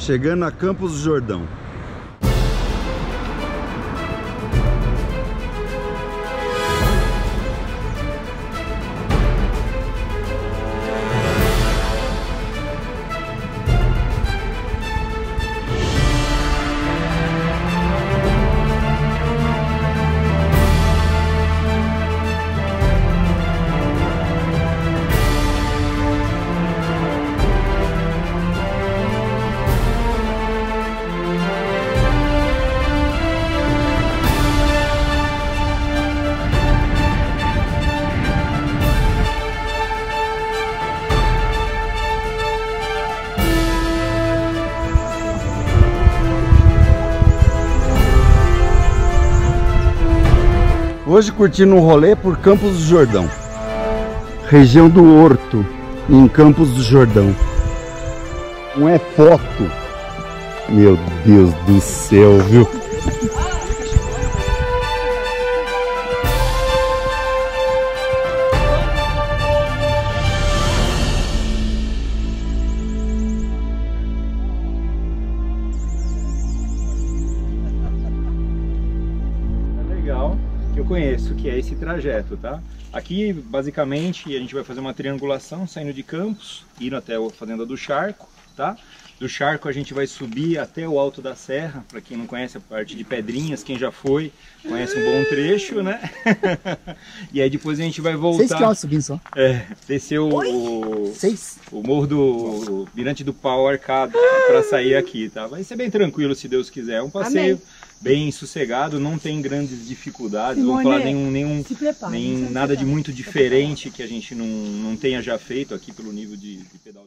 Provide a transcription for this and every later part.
chegando a Campos do Jordão. Hoje curtindo um rolê por Campos do Jordão, região do Horto, em Campos do Jordão. Não é foto, meu Deus do céu, viu? Eu conheço, que é esse trajeto, tá? Aqui, basicamente, a gente vai fazer uma triangulação saindo de Campos, indo até a Fazenda do Charco, tá? Do Charco a gente vai subir até o Alto da Serra, para quem não conhece a parte de Pedrinhas, quem já foi, conhece um bom trecho, né? E aí depois a gente vai voltar... 6 km subindo só. Descer o morro do Mirante do Pau Arcado para sair aqui, tá? Vai ser bem tranquilo, se Deus quiser. É um passeio... Amém. Bem sossegado, não tem grandes dificuldades, vamos falar nem nada de muito diferente que a gente não tenha já feito aqui pelo nível de pedal.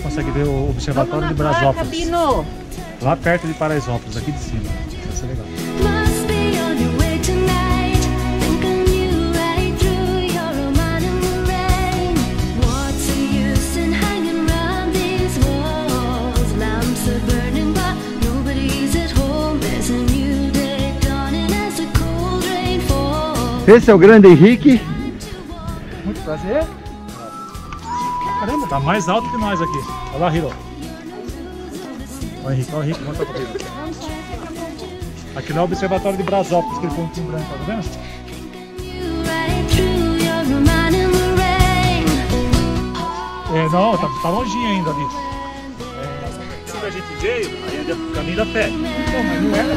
Consegue ver o observatório de Brasópolis. Lá perto de Paraisópolis, aqui de cima. Vai ser legal. Esse é o grande Henrique. Muito prazer. Caramba, tá mais alto que nós aqui. Olha lá, Hiro. Olha o Henrique, mostra pra ele. Aqui não é o observatório de Brasópolis, aquele pontinho branco, tá vendo? Não, tá longinho ainda ali. Quando a gente veio, aí é o caminho da fé. Não, mas não era.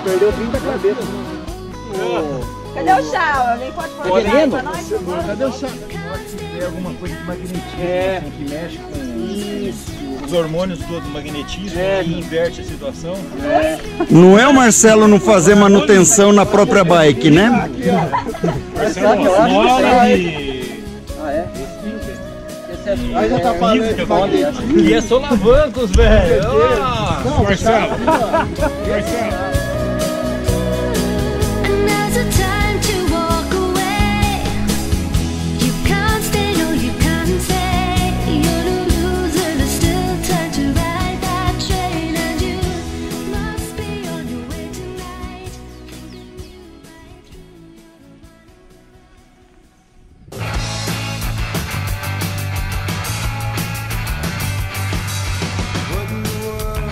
Perdeu 30 cabeças. Cadê o chá? Alguém pode pôr chá pra nós? Cadê o chá? Tem alguma coisa de magnetismo assim, que mexe com os hormônios todos do magnetismo e inverte a situação. Não é o Marcelo não fazer manutenção na própria bike, né? Marcelo, mola de... Ah, é? Aí já tá falando. E é solavancos, velho. Marcelo. What in the world?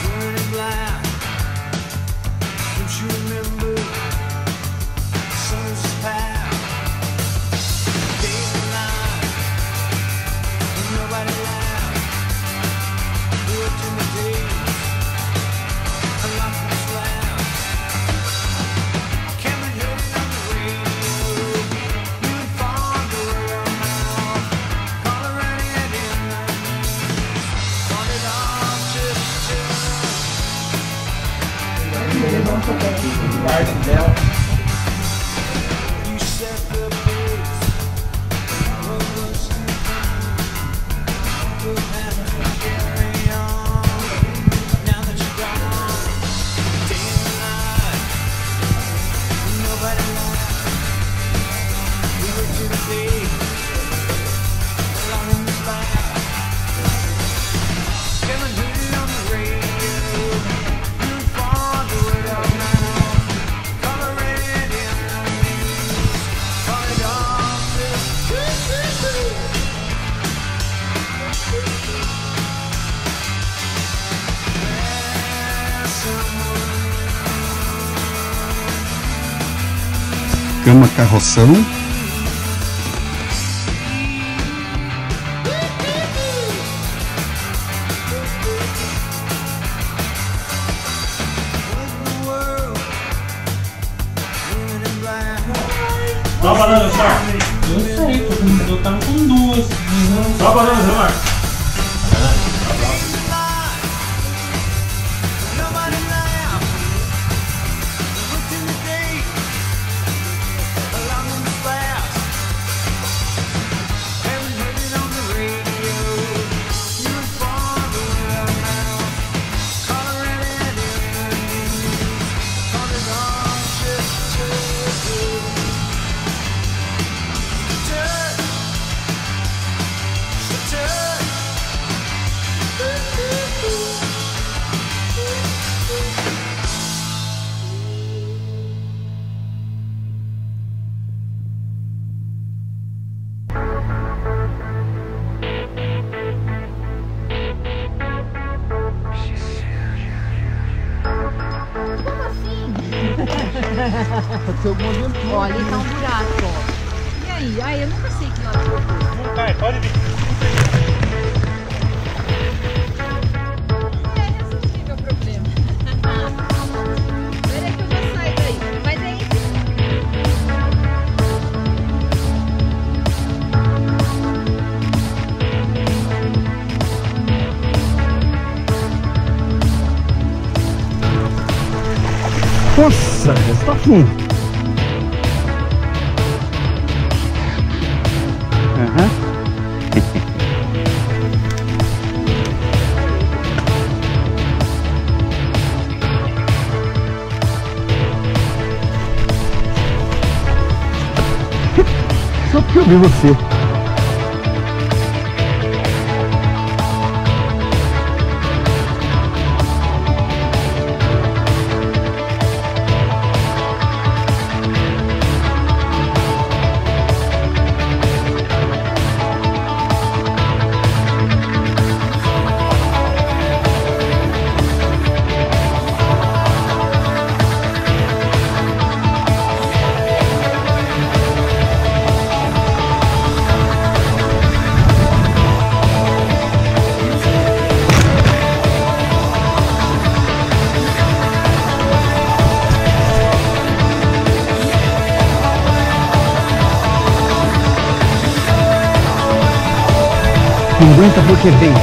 Burning glass. parte dela. Cama carroção. Só a banana, só. Eu sei, eu tava com duas. Só a banana, Zé Marcos. Pode ser alguma aventura. Olha, ali tá um buraco, ó. E aí? Ai, eu nunca sei que lado que eu vou. Não cai, pode vir. Não é resolvível o problema. Peraí que eu já saio daí. Mas é isso. Nossa, está fundo. Só porque eu vi você. Não aguenta porque tem.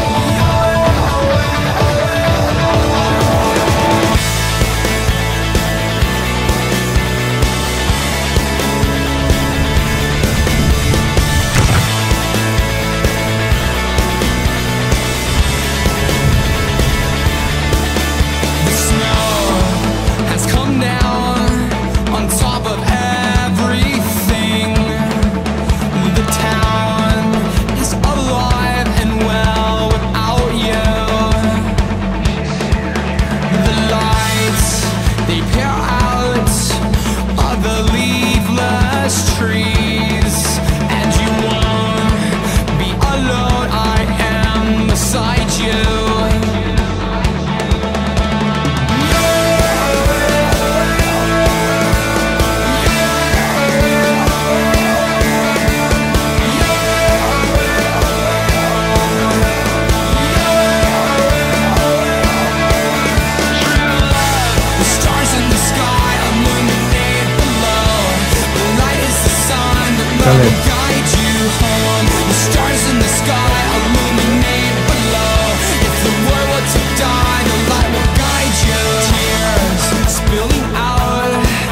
Spilling out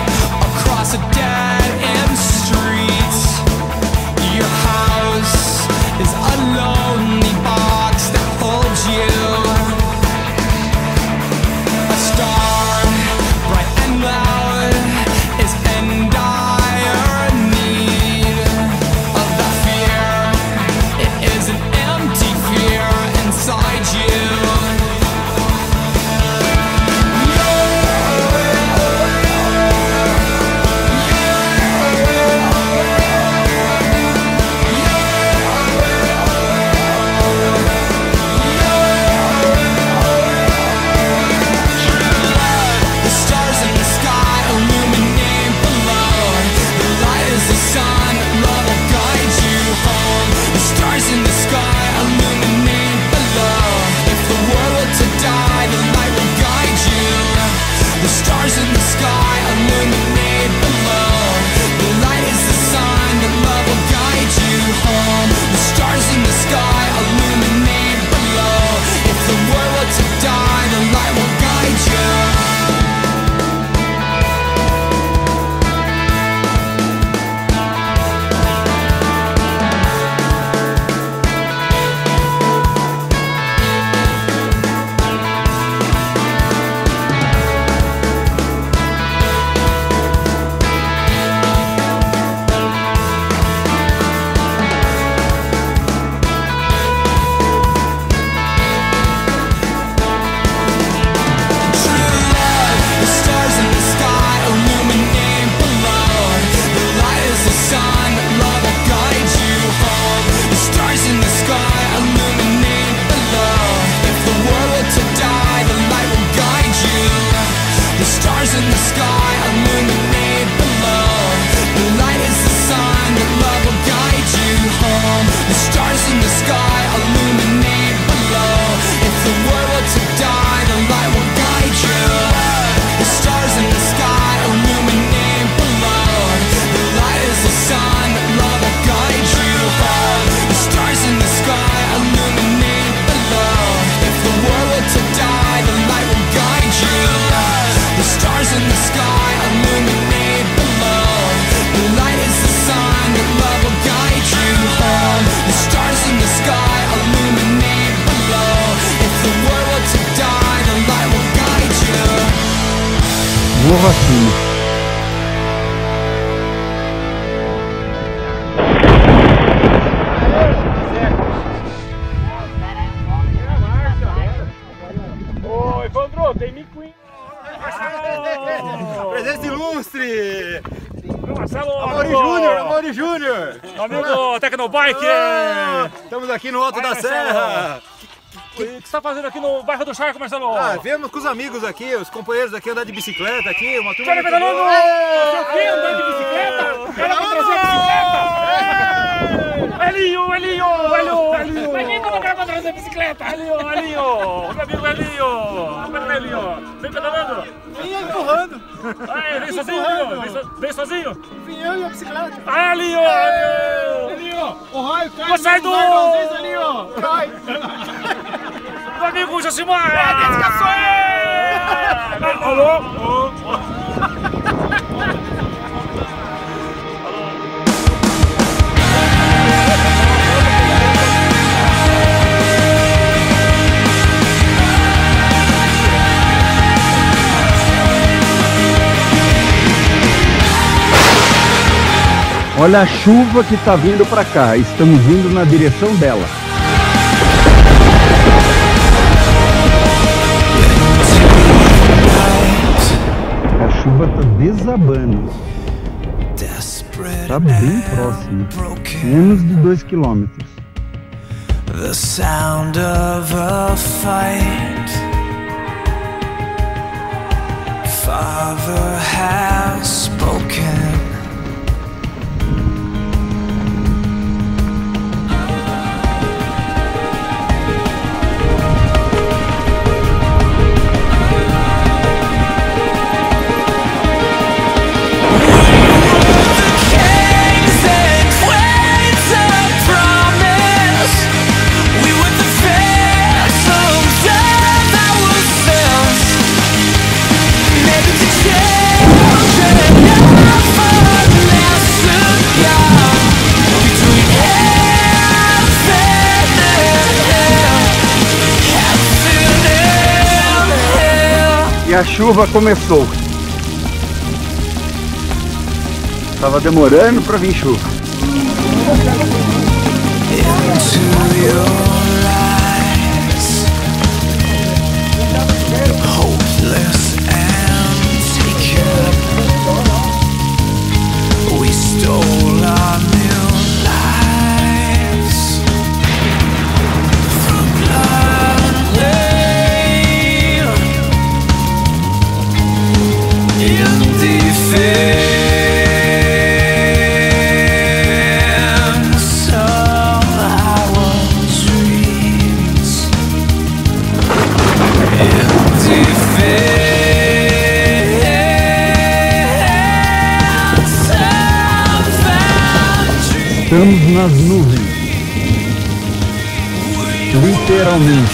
morro acima. Oi, Evandro, tem miquinho. Presença ilustre! Marcelo, Amaury Júnior! Amigo TECNOBIKE! Estamos aqui no Alto da Serra! O que você está fazendo aqui no bairro do Charco, Marcelo? Viemos com os amigos aqui, os companheiros aqui andar de bicicleta aqui, uma turma... Quer pedalando? Você quer andar de bicicleta? Quero trazer a bicicleta! Elinho! Mas quem não quer trazer a bicicleta? Elinho! Meu amigo Elinho! Cadê Elinho? Vem pedalando? Vim empurrando! Vem sozinho, Elinho? Vem sozinho? Vim eu e a bicicleta! Elinho! O raio cai! Vou sair do... Elinho! Cai! Meu amigo Josimar! Alô? Olha a chuva que tá vindo para cá. Estamos vindo na direção dela. A chuva tá desabando. Tá bem próximo. Menos de 2 quilômetros. The sound of a fight. Father has spoken. E a chuva começou. Tava demorando para vir chuva. Estamos nas nuvens, literalmente.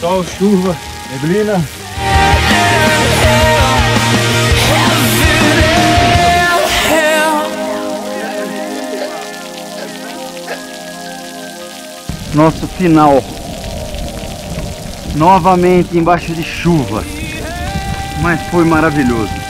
Sol, chuva, neblina. Nosso final, novamente embaixo de chuva, mas foi maravilhoso.